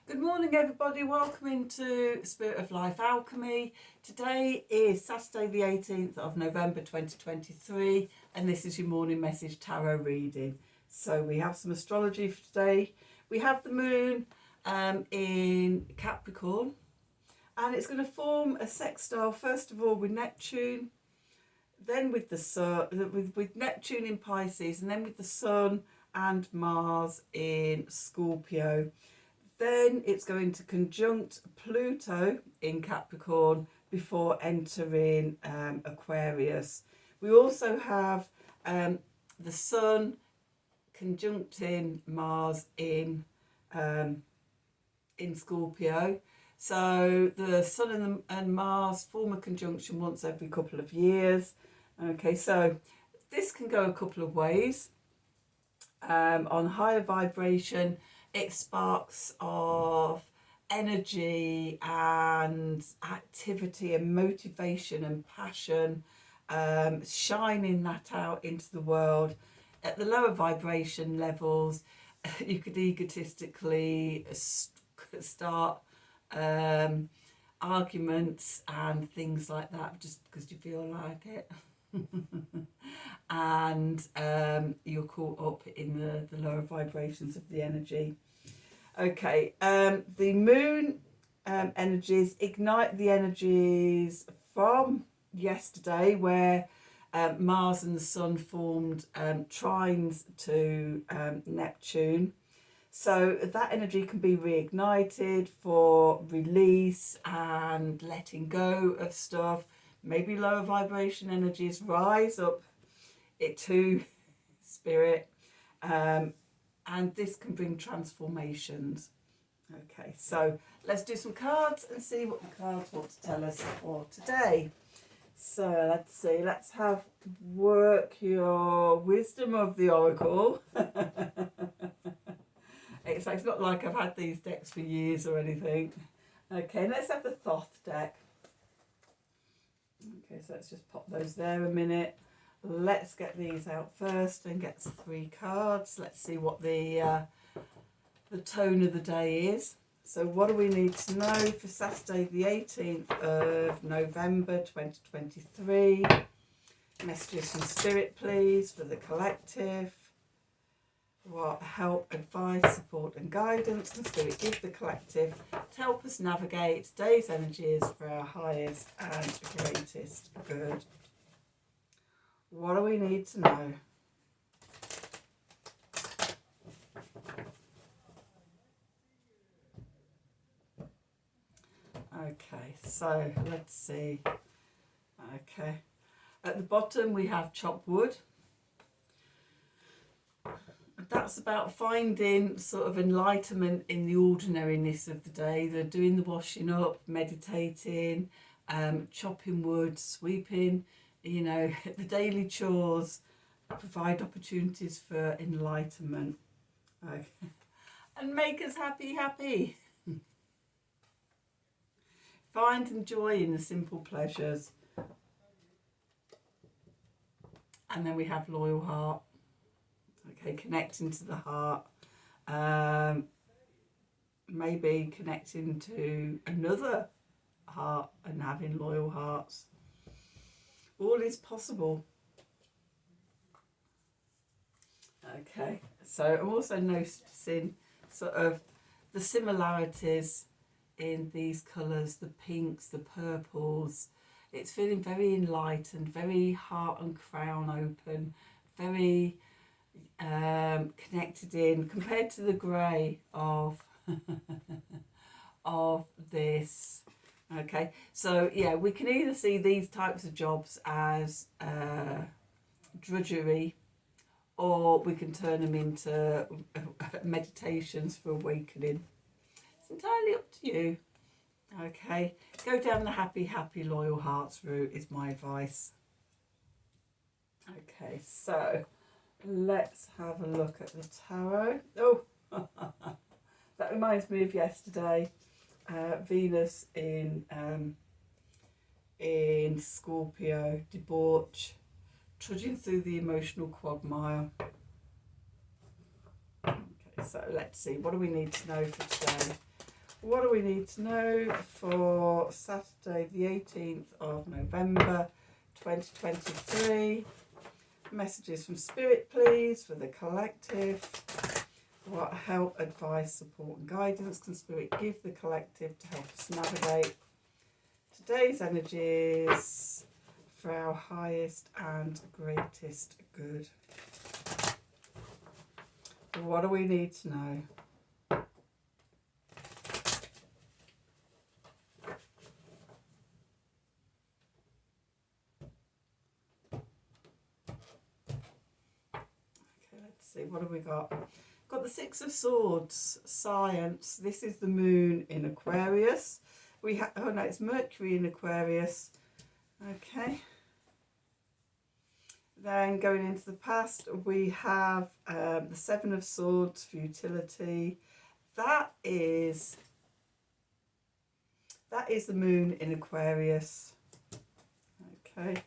Good morning everybody, welcome into Spirit of Life Alchemy. Today is Saturday the 18th of November 2023 and this is your morning message tarot reading. So we have some astrology for today. We have the moon in Capricorn and it's going to form a sextile first of all with Neptune, then with the sun, with Neptune in Pisces, and then with the Sun and Mars in Scorpio. Then it's going to conjunct Pluto in Capricorn before entering Aquarius. We also have the Sun conjuncting Mars in Scorpio. So the Sun and Mars form a conjunction once every couple of years. Okay, so this can go a couple of ways. On higher vibration, it sparks of energy and activity and motivation and passion, shining that out into the world. At the lower vibration levels, you could egotistically start arguments and things like that just because you feel like it. And you're caught up in the lower vibrations of the energy. Okay, the moon energies ignite the energies from yesterday where Mars and the Sun formed trines to Neptune. So that energy can be reignited for release and letting go of stuff. Maybe lower vibration energies rise up it to spirit, and this can bring transformations. Okay, so let's do some cards and see what the cards want to tell us for today. So let's see, let's have work your wisdom of the oracle. It's not like I've had these decks for years or anything. Okay, let's have the Thoth deck. Okay, so let's just pop those there a minute. Let's get these out first and get 3 cards. Let's see what the tone of the day is. So what do we need to know for Saturday the 18th of November 2023? Messages from Spirit please for the collective. What help, advice, support and guidance can Spirit give the collective to help us navigate today's energies for our highest and greatest good? What do we need to know? Okay, so let's see. Okay, at the bottom we have chop wood. That's about finding sort of enlightenment in the ordinariness of the day. They're doing the washing up, meditating, chopping wood, sweeping, you know, the daily chores provide opportunities for enlightenment. Okay. And make us happy. Find joy in the simple pleasures. And then we have loyal heart. Okay, connecting to the heart. Maybe connecting to another heart and having loyal hearts. All is possible. Okay, so I'm also noticing sort of the similarities in these colours, the pinks, the purples. It's feeling very enlightened, very heart and crown open, very connected in compared to the grey of of this. Okay, so yeah, we can either see these types of jobs as drudgery, or we can turn them into meditations for awakening. It's entirely up to you. Okay, go down the happy loyal hearts route is my advice. Okay, so let's have a look at the tarot. Oh, that reminds me of yesterday. Venus in Scorpio, debauch, trudging through the emotional quagmire. Okay, so let's see, what do we need to know for today? What do we need to know for Saturday the 18th of November 2023? Messages from Spirit, please, for the collective. What help, advice, support and guidance can Spirit give the collective to help us navigate today's energies for our highest and greatest good? What do we need to know? See, what have we got? Got the Six of Swords, science. This is the moon in Aquarius. We have, oh no, it's Mercury in Aquarius. Okay. Then going into the past, we have the Seven of Swords, futility. That is the moon in Aquarius. Okay.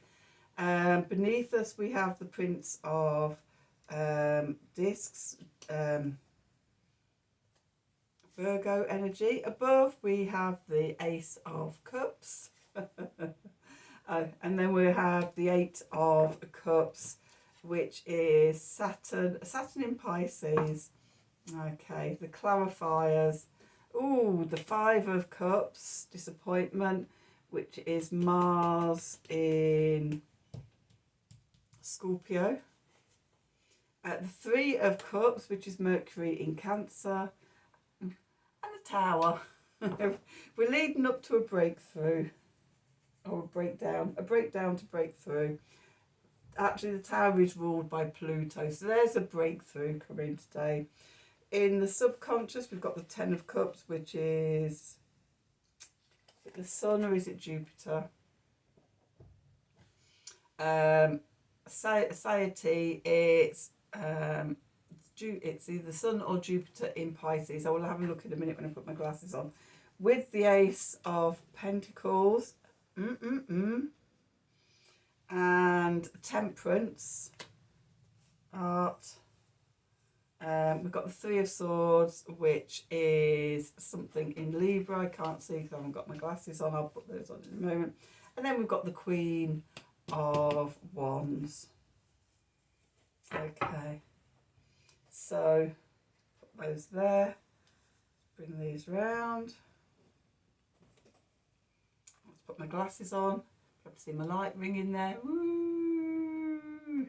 Beneath us, we have the Prince of discs, Virgo energy. Above we have the Ace of Cups. And then we have the Eight of Cups, which is Saturn in Pisces. Okay, the clarifiers. Ooh, the Five of Cups, disappointment, which is Mars in Scorpio. The Three of Cups, which is Mercury in Cancer, and a Tower. We're leading up to a breakthrough, or a breakdown to breakthrough. Actually, the Tower is ruled by Pluto, so there's a breakthrough coming today. In the subconscious, we've got the Ten of Cups, which is it the Sun or is it Jupiter? Satiety, it's either Sun or Jupiter in Pisces. I will have a look in a minute when I put my glasses on. With the Ace of Pentacles, and Temperance, art. We've got the Three of Swords, which is something in Libra. I can't see because I haven't got my glasses on. I'll put those on in a moment. And then we've got the Queen of Wands. Okay, so put those there, bring these round. Let's put my glasses on. Perhaps see my light ring in there. Woo!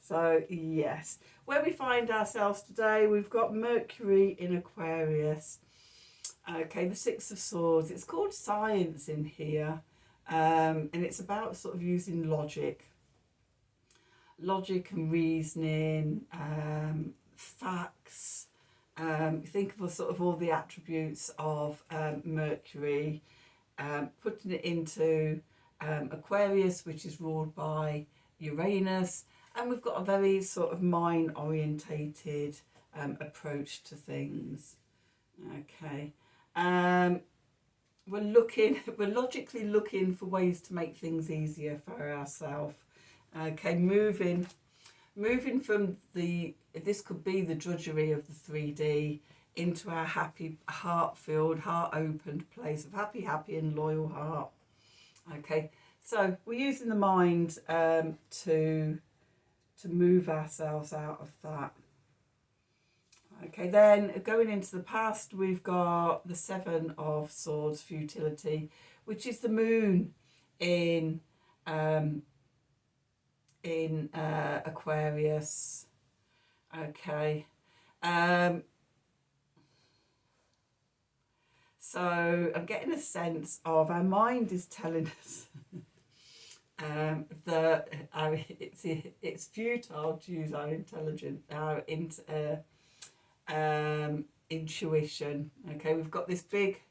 So yes, where we find ourselves today, we've got Mercury in Aquarius. Okay, the Six of Swords. It's called science in here, and it's about sort of using logic and reasoning, facts. Think of sort of all the attributes of Mercury, putting it into Aquarius, which is ruled by Uranus, and we've got a very sort of mind orientated approach to things. Okay, we're logically looking for ways to make things easier for ourselves. Okay, moving from this could be the drudgery of the 3D into our happy, heart-filled, heart-opened place of happy and loyal heart. Okay, so we're using the mind to move ourselves out of that. Okay, then going into the past, we've got the Seven of Swords, futility, which is the moon in Aquarius. Okay, so I'm getting a sense of our mind is telling us that it's futile to use our intuition. Okay, we've got this big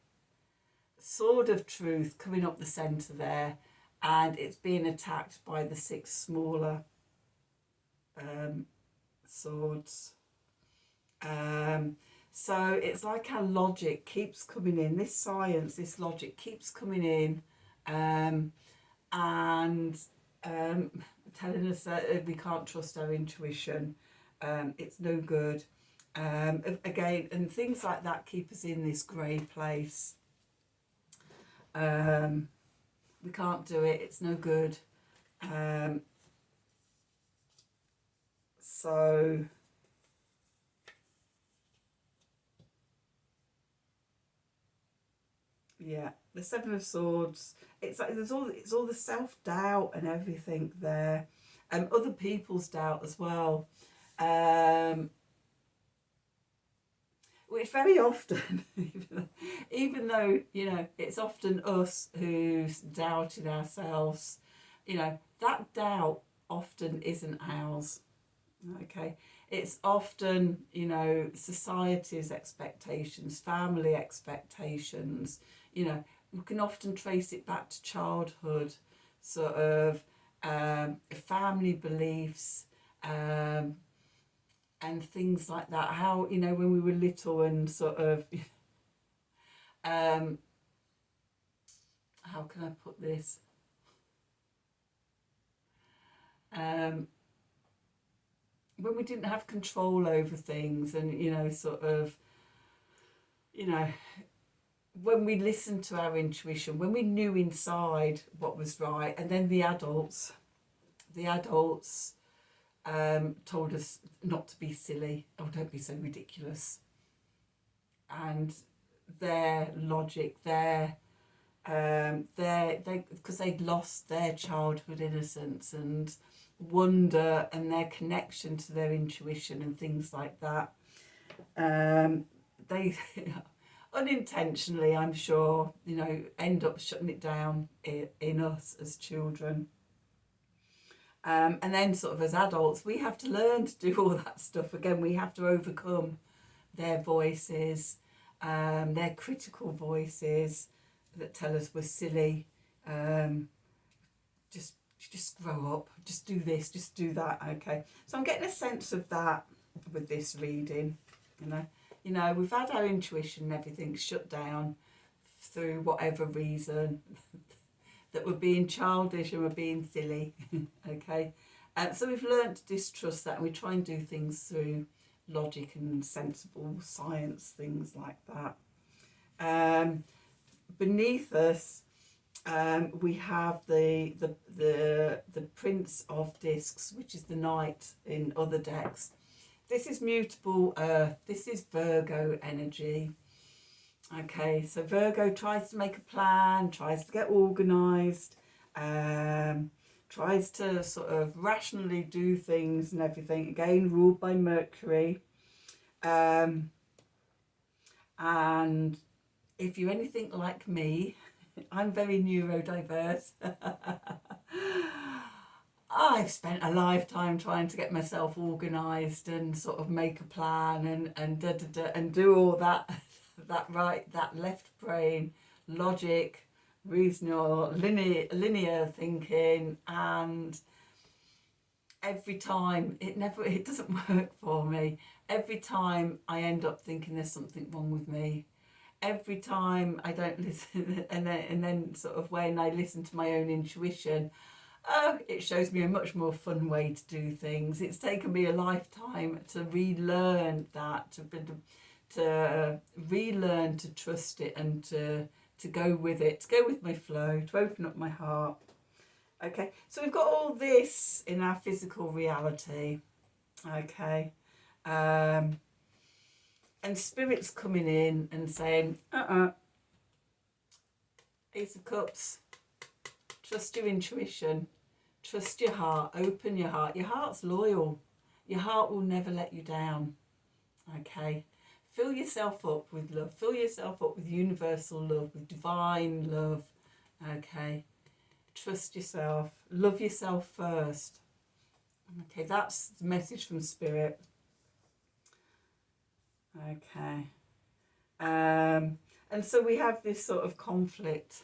sword of truth coming up the centre there, and it's being attacked by the six smaller swords. So it's like our logic keeps coming in, this science, this logic keeps coming in, and telling us that we can't trust our intuition. It's no good. Again, and things like that keep us in this grey place. We can't do it, it's no good. So yeah, the Seven of Swords, it's like it's all the self-doubt and everything there, and other people's doubt as well, which very often even though, you know, it's often us who's doubted ourselves, you know, that doubt often isn't ours. Okay, it's often, you know, society's expectations, family expectations, you know, we can often trace it back to childhood, sort of family beliefs, and things like that. How, you know, when we were little and sort of how can I put this, when we didn't have control over things, and, you know, sort of, you know, when we listened to our intuition, when we knew inside what was right, and then the adults told us not to be silly, oh, don't be so ridiculous, and their logic, they because they'd lost their childhood innocence and wonder and their connection to their intuition and things like that, they unintentionally, I'm sure, you know, end up shutting it down in us as children. And then sort of as adults, we have to learn to do all that stuff again. We have to overcome their voices, their critical voices that tell us we're silly, just grow up, just do this, just do that. Okay, so I'm getting a sense of that with this reading. You know, we've had our intuition and everything shut down through whatever reason that we're being childish and we're being silly. Okay, so we've learned to distrust that, and we try and do things through logic and sensible science, things like that. Beneath us, we have the Prince of Discs, which is the Knight in other decks. This is mutable earth. This is Virgo energy. Okay, so Virgo tries to make a plan, tries to get organised, tries to sort of rationally do things and everything. Again, ruled by Mercury. And if you're anything like me, I'm very neurodiverse. I've spent a lifetime trying to get myself organised and sort of make a plan and do all that that left brain logic, reasonable, linear thinking, and every time it doesn't work for me. Every time I end up thinking there's something wrong with me. Every time I don't listen, and then sort of when I listen to my own intuition, it shows me a much more fun way to do things. It's taken me a lifetime to relearn that, to relearn to trust it, and to go with it, to go with my flow, to open up my heart. Okay, so we've got all this in our physical reality. Okay. And Spirit's coming in and saying, Ace of Cups, trust your intuition, trust your heart, open your heart. Your heart's loyal. Your heart will never let you down. Okay, fill yourself up with love, fill yourself up with universal love, with divine love. Okay, trust yourself, love yourself first. Okay, that's the message from Spirit. Okay. And so we have this sort of conflict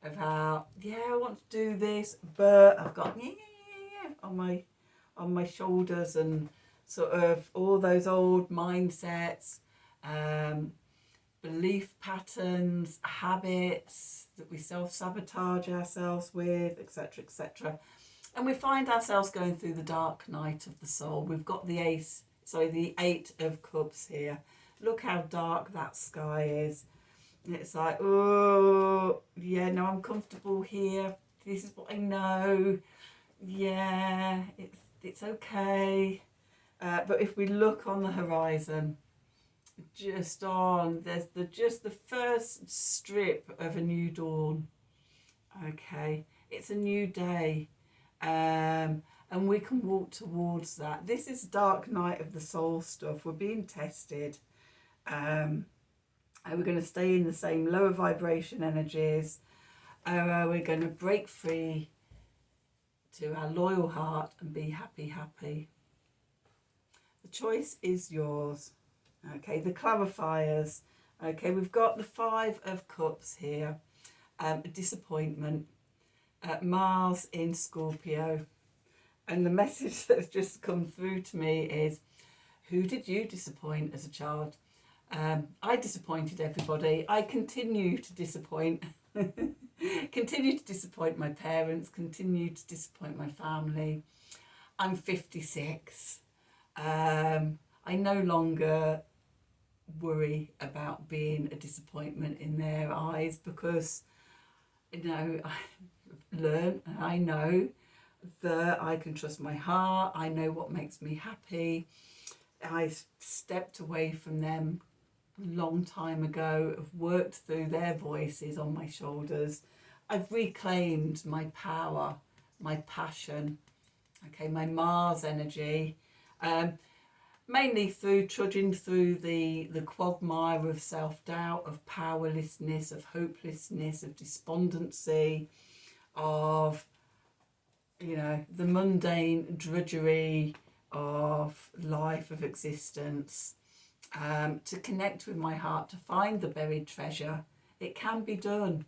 of how, I want to do this, but I've got on my shoulders, and sort of all those old mindsets, belief patterns, habits that we self-sabotage ourselves with, etc., etc. And we find ourselves going through the dark night of the soul. We've got the Ace sorry, the Eight of Cups here. Look how dark that sky is. And it's like, oh, yeah, no, I'm comfortable here. This is what I know. Yeah, it's okay. But if we look on the horizon, just on, there's just the first strip of a new dawn. Okay, it's a new day. And we can walk towards that. This is dark night of the soul stuff. We're being tested. And we're going to stay in the same lower vibration energies. We're going to break free to our loyal heart and be happy, happy. The choice is yours. Okay, the clarifiers. Okay, we've got the Five of Cups here. Disappointment. Mars in Scorpio. And the message that's just come through to me is, who did you disappoint as a child? I disappointed everybody. I continue to disappoint. Continue to disappoint my parents. Continue to disappoint my family. I'm 56. I no longer worry about being a disappointment in their eyes because, you know, I've learned and I know that I can trust my heart. I know what makes me happy. I stepped away from them a long time ago. I've worked through their voices on my shoulders. I've reclaimed my power, my passion, okay, my Mars energy, mainly through trudging through the quagmire of self-doubt, of powerlessness, of hopelessness, of despondency, of, you know, the mundane drudgery of life, of existence, to connect with my heart, to find the buried treasure. It can be done.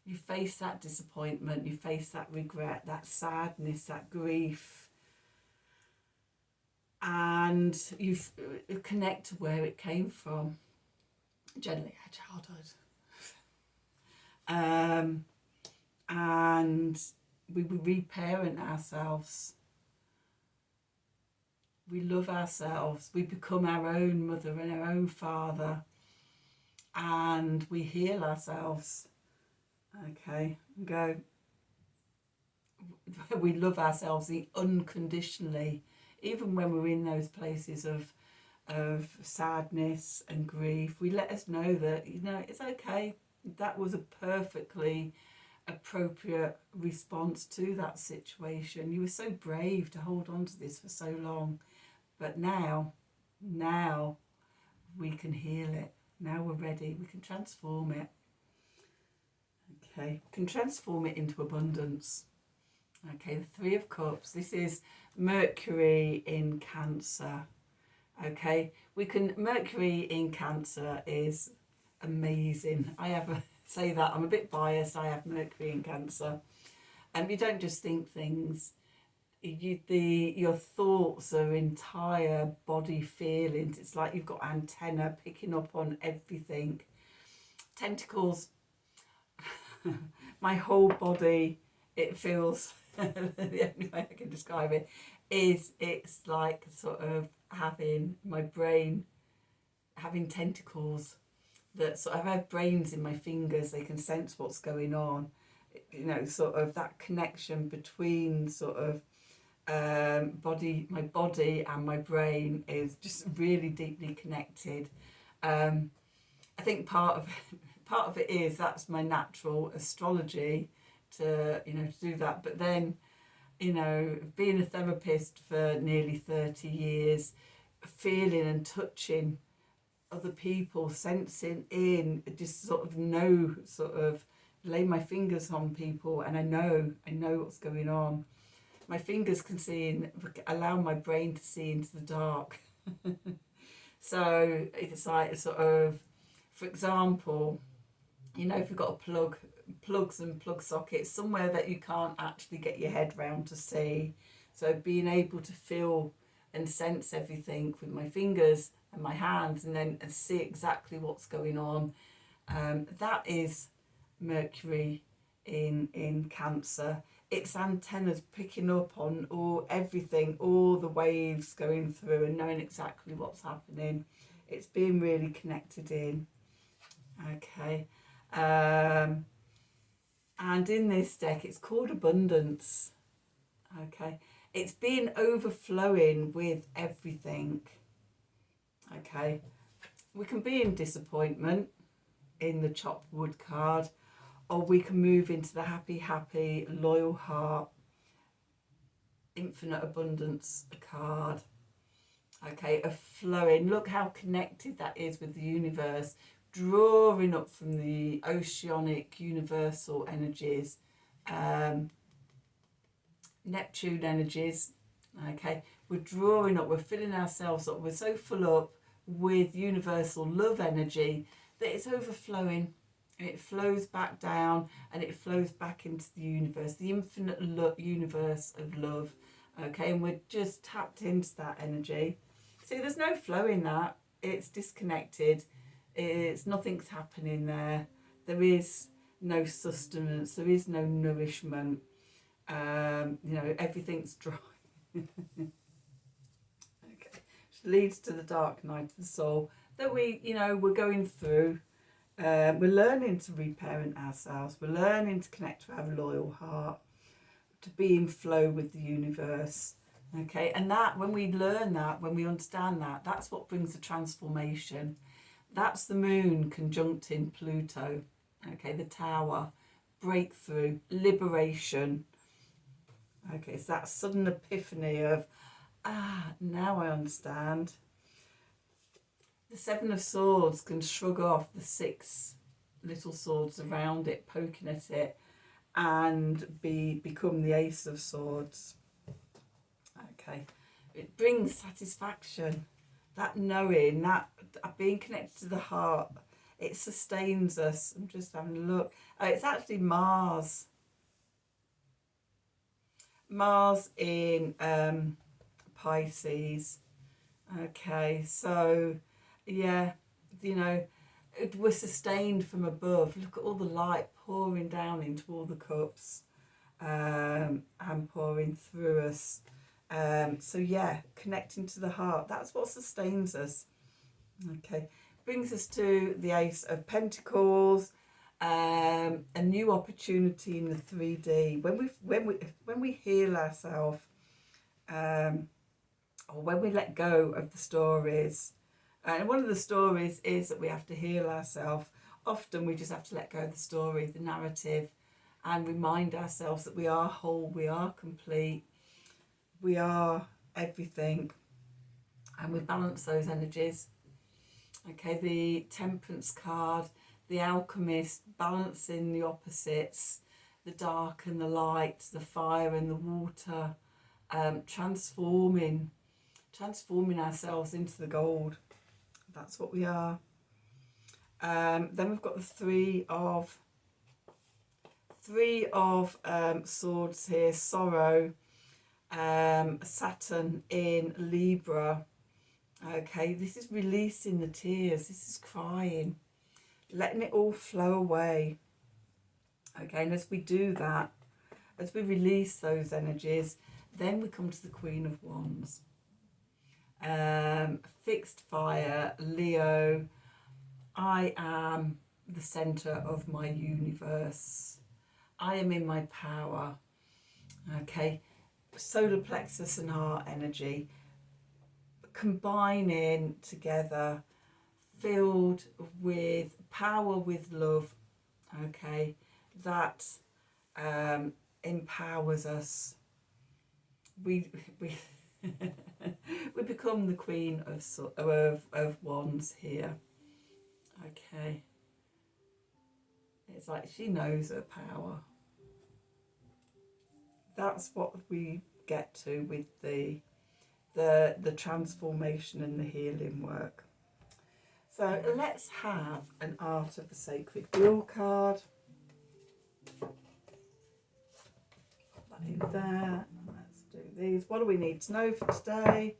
You face that disappointment, you face that regret, that sadness, that grief, and you connect to where it came from. Generally our childhood. And we reparent ourselves. We love ourselves. We become our own mother and our own father. And we heal ourselves. Okay, go. We love ourselves unconditionally, even when we're in those places of sadness and grief. We let us know that, you know, it's okay. That was a perfectly appropriate response to that situation. You were so brave to hold on to this for so long, but now we can heal it. Now we're ready. We can transform it. Okay, we can transform it into abundance. Okay, the Three of Cups. This is Mercury in Cancer. Okay, Mercury in Cancer is amazing. Say that, I'm a bit biased. I have Mercury in Cancer. And you don't just think things. Your thoughts are entire body feelings. It's like you've got antenna picking up on everything. Tentacles. My whole body, it feels, the only way I can describe it is it's like sort of having my brain having tentacles that sort of have brains in my fingers. They can sense what's going on, you know, sort of that connection between sort of my body and my brain is just really deeply connected. I think part of it is that's my natural astrology to do that. But then, you know, being a therapist for nearly 30 years, feeling and touching other people, sensing in, just sort of lay my fingers on people, and I know what's going on. My fingers can see allow my brain to see into the dark. So it's like sort of, for example, you know, if you've got plugs and plug sockets somewhere that you can't actually get your head round to see. So being able to feel and sense everything with my fingers and my hands, and see exactly what's going on. That is Mercury in Cancer. its antennas picking up on all everything, all the waves going through and knowing exactly what's happening. It's being really connected in. Okay. And in this deck, it's called abundance. Okay. It's being overflowing with everything. Okay. We can be in disappointment in the chopped wood card, or we can move into the happy, loyal heart, infinite abundance card. Okay, of flowing. Look how connected that is with the universe, drawing up from the oceanic universal energies, Neptune energies. Okay, we're drawing up, we're filling ourselves up, we're so full up with universal love energy that it's overflowing. It flows back down and it flows back into the universe, the infinite universe of love. Okay, and we're just tapped into that energy. See, there's no flow in that. It's disconnected. It's nothing's happening there. There is no sustenance. There is no nourishment. Everything's dry. Okay, which leads to the dark night of the soul that we're going through. We're learning to reparent ourselves. We're learning to connect to our loyal heart, to be in flow with the universe. Okay, and that when we learn that, when we understand that, that's what brings the transformation. That's the moon conjuncting Pluto. Okay, the tower, breakthrough, liberation. Okay, so that sudden epiphany of, now I understand. The Seven of Swords can shrug off the 6 little swords around it, poking at it, and become the Ace of Swords. Okay, it brings satisfaction, that knowing, that being connected to the heart. It sustains us. I'm just having a look. It's actually Mars. Mars in Pisces. Okay, so yeah, we're sustained from above. Look at all the light pouring down into all the cups, and pouring through us. So yeah, connecting to the heart, that's what sustains us. Okay, brings us to the Ace of Pentacles, a new opportunity in the 3D. When we heal ourselves, or when we let go of the stories, and one of the stories is that we have to heal ourselves. Often we just have to let go of the story, the narrative, and remind ourselves that we are whole, we are complete, we are everything, and we balance those energies. Okay, the Temperance card, the Alchemist, balancing the opposites, the dark and the light, the fire and the water, transforming ourselves into the gold. That's what we are. Then we've got the three of swords here, sorrow, Saturn in Libra. Okay, this is releasing the tears, this is crying, letting it all flow away. Okay, and as we do that, as we release those energies, then we come to the Queen of Wands. Fixed fire, Leo. I am the center of my universe. I am in my power. Okay, solar plexus and heart energy combining together, filled with power, with love. Okay, that empowers us. We we become the Queen of Wands here. Okay, it's like she knows her power. That's what we get to with the transformation and the healing work. So let's have an Art of the Sacred Wheel card. Put that in there. Let's do these. What do we need to know for today?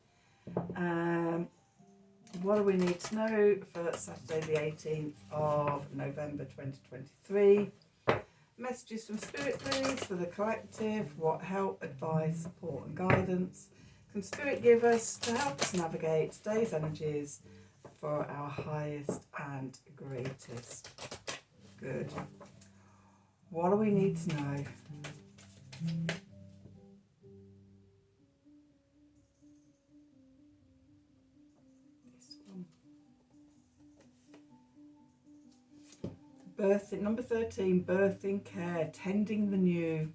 What do we need to know for Saturday the 18th of November 2023? Messages from Spirit, please, for the collective. What help, advice, support and guidance can Spirit give us to help us navigate today's energies for our highest and greatest good? What do we need to know? This one. Birthing, number 13, birthing care, tending the new.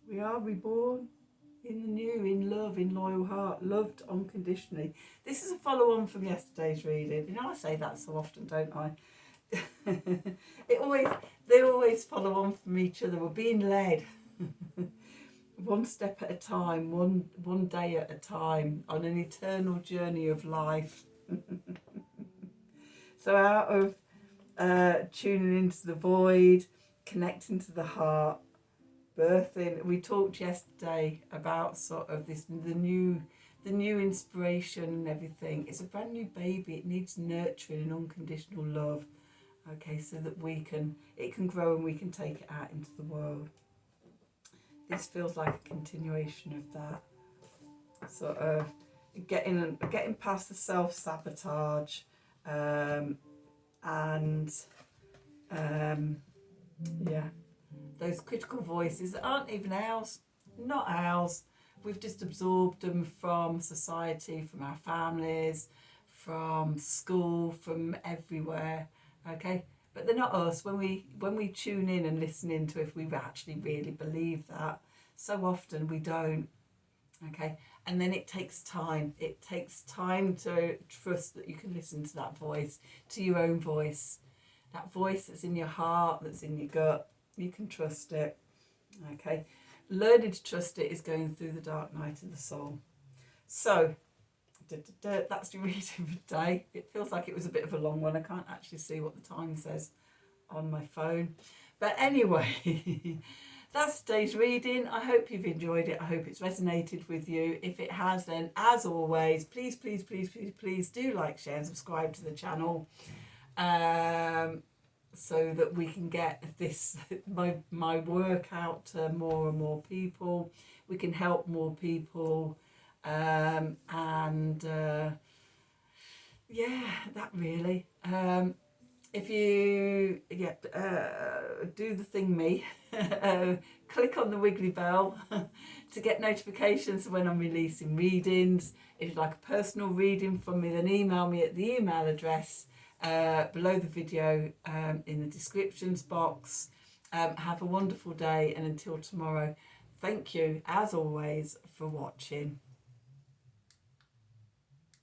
We are reborn in the new, in love, in loyal heart, loved unconditionally. This is a follow-on from yesterday's reading. You know, I say that so often, don't I? They always follow on from each other. We're being led one step at a time, one day at a time, on an eternal journey of life. So out of tuning into the void, connecting to the heart, birthing. We talked yesterday about sort of this, the new inspiration and everything. It's a brand new baby. It needs nurturing and unconditional love. Okay, so that it can grow and we can take it out into the world. This feels like a continuation of that. Sort of getting past the self-sabotage, yeah, those critical voices that aren't even ours, not ours. We've just absorbed them from society, from our families, from school, from everywhere. Okay, but they're not us. When we tune in and listen into if we actually really believe that, so often we don't. Okay, and then it takes time. It takes time to trust that you can listen to that voice, to your own voice, that voice that's in your heart, that's in your gut. You can trust it. Okay, learning to trust it is going through the dark night of the soul. So that's the reading for today. It feels like it was a bit of a long one. I can't actually see what the time says on my phone, but anyway, that's today's reading. I hope you've enjoyed it. I hope it's resonated with you. If it has, then as always, please do like, share and subscribe to the channel, so that we can get this my work out to more and more people. We can help more people, yeah, that really. If you do the thing me, click on the wiggly bell to get notifications when I'm releasing readings. If you'd like a personal reading from me, then email me at the email address below the video, in the descriptions box. Have a wonderful day, and until tomorrow, thank you as always for watching.